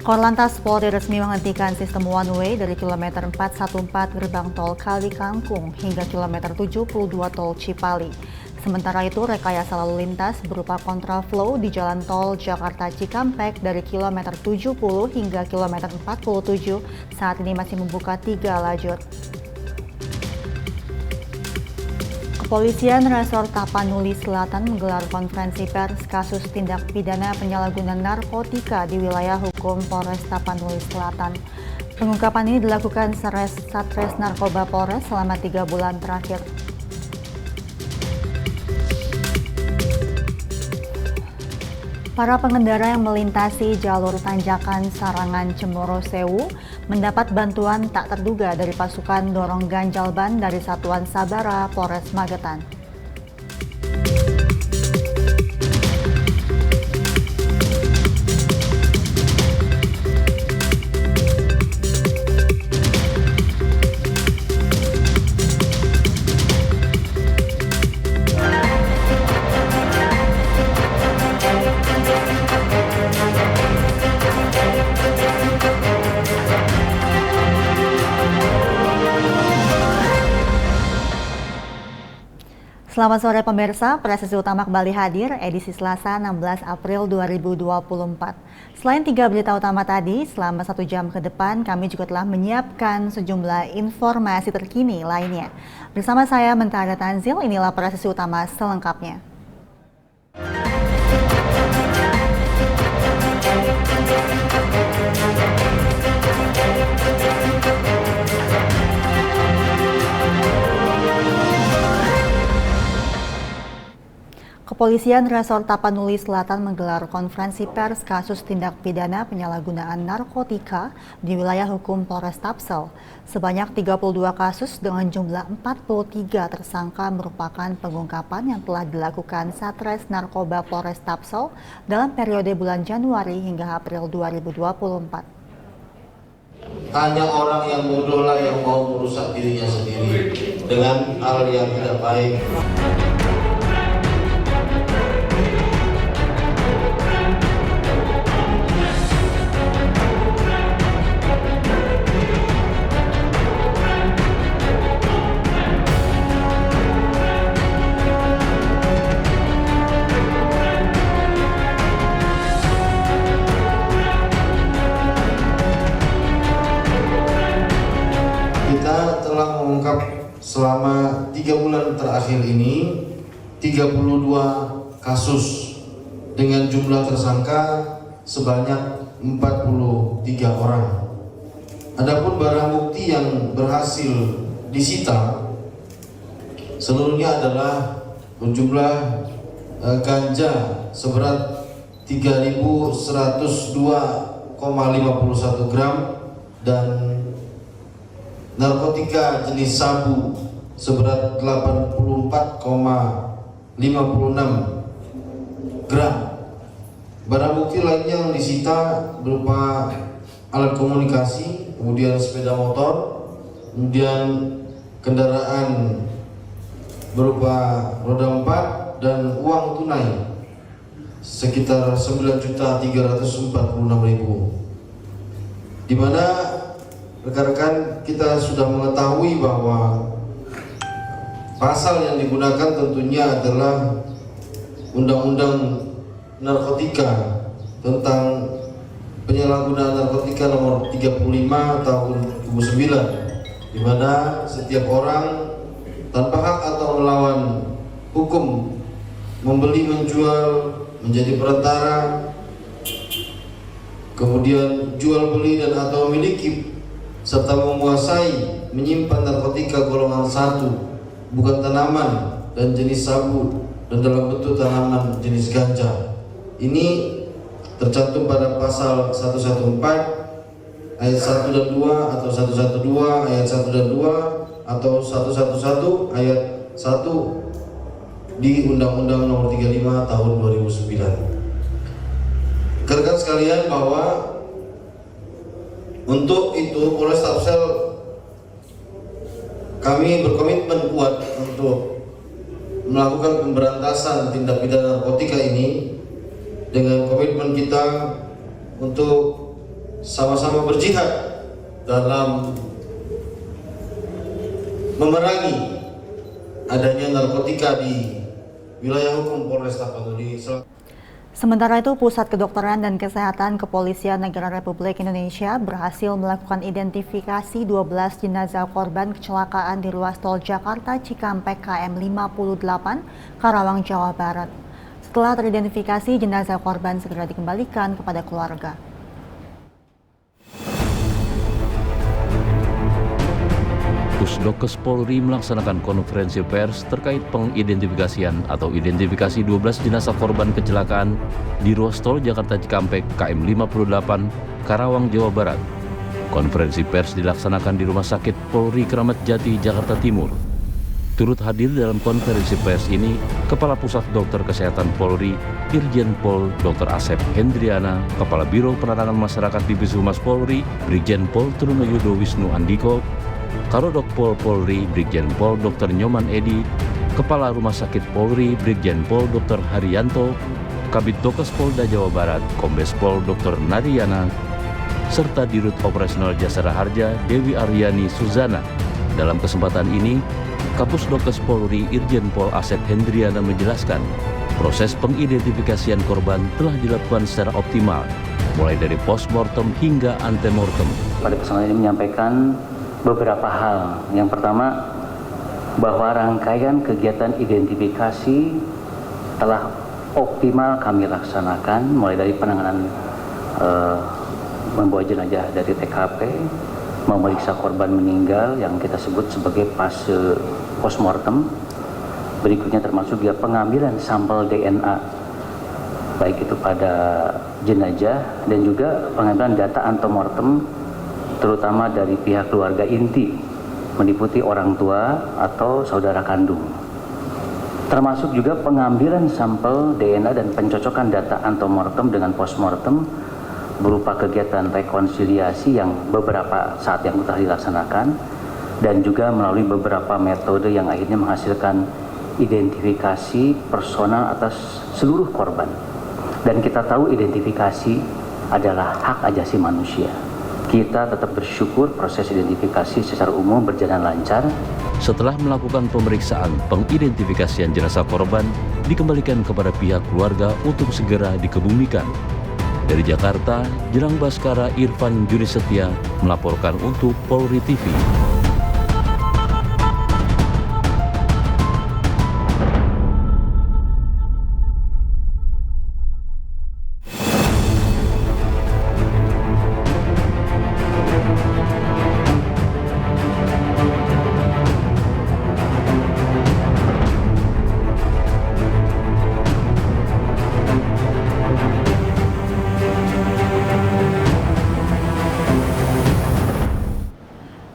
Korlantas Polri resmi menghentikan sistem one way dari kilometer 414 gerbang tol Kali Kangkung hingga kilometer 72 tol Cipali. Sementara itu, rekayasa lalu lintas berupa kontraflow di jalan tol Jakarta Cikampek dari kilometer 70 hingga kilometer 47 saat ini masih membuka 3 lajur. Kepolisian Resor Tapanuli Selatan menggelar konferensi pers kasus tindak pidana penyalahgunaan narkotika di wilayah hukum Polres Tapanuli Selatan. Pengungkapan ini dilakukan Satres Narkoba Polres selama 3 bulan terakhir. Para pengendara yang melintasi jalur tanjakan Sarangan Cemoro Sewu mendapat bantuan tak terduga dari pasukan dorong ganjal ban dari Satuan Sabara Polres Magetan. Selamat sore pemirsa, presisi utama kembali hadir edisi Selasa 16 April 2024. Selain 3 berita utama tadi, selama 1 jam ke depan kami juga telah menyiapkan sejumlah informasi terkini lainnya. Bersama saya Mentara Tanzil, inilah presisi utama selengkapnya. Kepolisian Resor Tapanuli Selatan menggelar konferensi pers kasus tindak pidana penyalahgunaan narkotika di wilayah hukum Polres Tapsel. Sebanyak 32 kasus dengan jumlah 43 tersangka merupakan pengungkapan yang telah dilakukan Satres Narkoba Polres Tapsel dalam periode bulan Januari hingga April 2024. Hanya orang yang bodoh lah yang mau merusak dirinya sendiri dengan hal yang tidak baik. Kita telah mengungkap selama 3 bulan terakhir ini 32 kasus dengan jumlah tersangka sebanyak 43 orang. Adapun barang bukti yang berhasil disita seluruhnya adalah berjumlah ganja seberat 3.102,51 gram dan narkotika jenis sabu seberat 84,56 gram. Barang bukti lainnya yang disita berupa alat komunikasi, kemudian sepeda motor, kemudian kendaraan berupa roda 4 dan uang tunai sekitar 9.346.000, di mana rekan-rekan kita sudah mengetahui bahwa pasal yang digunakan tentunya adalah Undang-Undang Narkotika tentang penyalahgunaan narkotika nomor 35 tahun 2009, di mana setiap orang tanpa hak atau melawan hukum membeli, menjual, menjadi perantara, kemudian jual beli dan atau memiliki serta menguasai menyimpan narkotika golongan 1 bukan tanaman dan jenis sabu dan dalam bentuk tanaman jenis ganja. Ini tercantum pada pasal 114 ayat 1 dan 2 atau 112 ayat 1 dan 2 atau 111 ayat 1 di Undang-Undang Nomor 35 Tahun 2009. Rekan sekalian, bahwa untuk itu Polres Tapsel kami berkomitmen kuat untuk melakukan pemberantasan tindak pidana narkotika ini dengan komitmen kita untuk sama-sama berjihad dalam memerangi adanya narkotika di wilayah hukum Polresta Palu. Sementara itu, Pusat Kedokteran dan Kesehatan Kepolisian Negara Republik Indonesia berhasil melakukan identifikasi 12 jenazah korban kecelakaan di ruas tol Jakarta Cikampek KM 58, Karawang, Jawa Barat. Setelah teridentifikasi, jenazah korban segera dikembalikan kepada keluarga. Pusdokes Polri melaksanakan konferensi pers terkait pengidentifikasian atau identifikasi 12 jenazah korban kecelakaan di ruas tol Jakarta Cikampek KM 58, Karawang, Jawa Barat. Konferensi pers dilaksanakan di Rumah Sakit Polri Kramat Jati, Jakarta Timur. Turut hadir dalam konferensi pers ini Kepala Pusat Dokter Kesehatan Polri, Irjen Pol Dr. Asep Hendriana, Kepala Biro Penerangan Masyarakat Divisi Humas Polri, Brigjen Pol Trunoyudo Wisnu Andiko, Karodok Pol Polri Brigjen Pol Dr. Nyoman Edi, Kepala Rumah Sakit Polri Brigjen Pol Dr. Haryanto, Kabid Dokes Polda Jawa Barat Kombes Pol Dr. Nadiana, serta Dirut Operasional Jasara Harja Dewi Aryani Suzana. Dalam kesempatan ini, Kapusdokes Polri Irjen Pol Asep Hendriana menjelaskan proses pengidentifikasian korban telah dilakukan secara optimal, mulai dari postmortem hingga antemortem. Pada kesempatan ini menyampaikan beberapa hal. Yang pertama, bahwa rangkaian kegiatan identifikasi telah optimal kami laksanakan, mulai dari penanganan membawa jenazah dari TKP, memeriksa korban meninggal yang kita sebut sebagai fase postmortem. Berikutnya termasuk juga pengambilan sampel DNA, baik itu pada jenazah dan juga pengambilan data antemortem, terutama dari pihak keluarga inti, meliputi orang tua atau saudara kandung. Termasuk juga pengambilan sampel DNA dan pencocokan data antemortem dengan postmortem berupa kegiatan rekonsiliasi yang beberapa saat yang telah dilaksanakan dan juga melalui beberapa metode yang akhirnya menghasilkan identifikasi personal atas seluruh korban. Dan kita tahu identifikasi adalah hak asasi manusia. Kita tetap bersyukur proses identifikasi secara umum berjalan lancar. Setelah melakukan pemeriksaan, pengidentifikasian jenazah korban dikembalikan kepada pihak keluarga untuk segera dikebumikan. Dari Jakarta, Jelang Baskara Irfan Juni Setia melaporkan untuk Polri TV.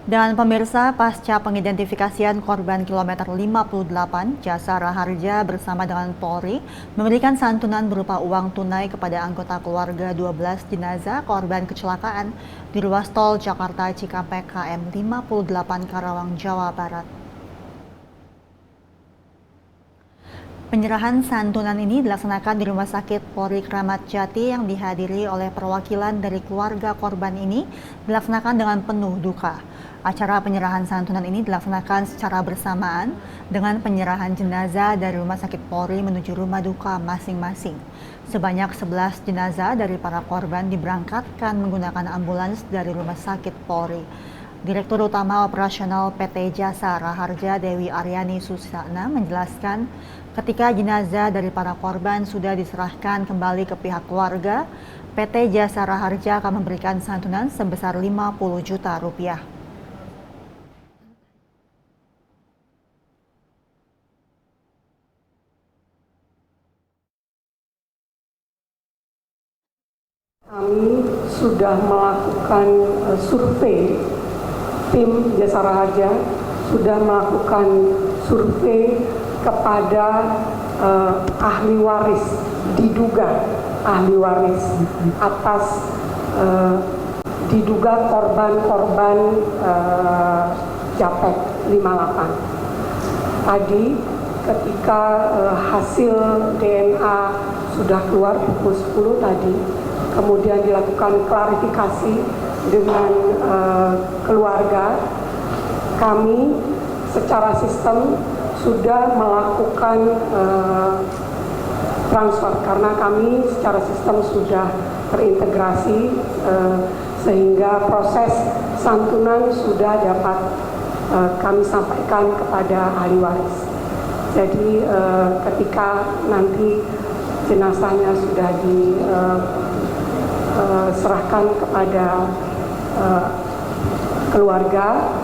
Dan pemirsa, pasca pengidentifikasian korban kilometer 58, Jasara Harja bersama dengan Polri memberikan santunan berupa uang tunai kepada anggota keluarga 12 jenazah korban kecelakaan di ruas tol Jakarta Cikampek KM 58 Karawang, Jawa Barat. Penyerahan santunan ini dilaksanakan di Rumah Sakit Polri Kramat Jati yang dihadiri oleh perwakilan dari keluarga korban ini dilaksanakan dengan penuh duka. Acara penyerahan santunan ini dilaksanakan secara bersamaan dengan penyerahan jenazah dari Rumah Sakit Polri menuju rumah duka masing-masing. Sebanyak 11 jenazah dari para korban diberangkatkan menggunakan ambulans dari Rumah Sakit Polri. Direktur Utama Operasional PT Jasara Harja Dewi Aryani Susana menjelaskan ketika jenazah dari para korban sudah diserahkan kembali ke pihak keluarga, PT Jasara Harja akan memberikan santunan sebesar 50 juta rupiah. Kami sudah melakukan survei, tim Jasara Harja sudah melakukan survei kepada ahli waris, diduga ahli waris atas diduga korban-korban Japek 58. Tadi ketika hasil DNA sudah keluar pukul 10 tadi, kemudian dilakukan klarifikasi dengan keluarga, kami secara sistem sudah melakukan transfer karena kami secara sistem sudah terintegrasi sehingga proses santunan sudah dapat kami sampaikan kepada ahli waris. Jadi ketika nanti jenazahnya sudah diserahkan kepada keluarga,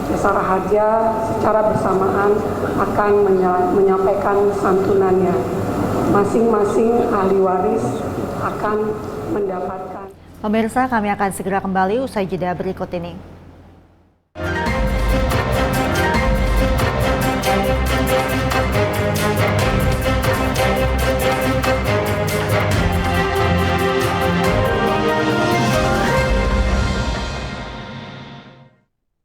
Jasara Harja secara bersamaan akan menyampaikan santunannya. Masing-masing ahli waris akan mendapatkan. Pemirsa, kami akan segera kembali usai jeda berikut ini.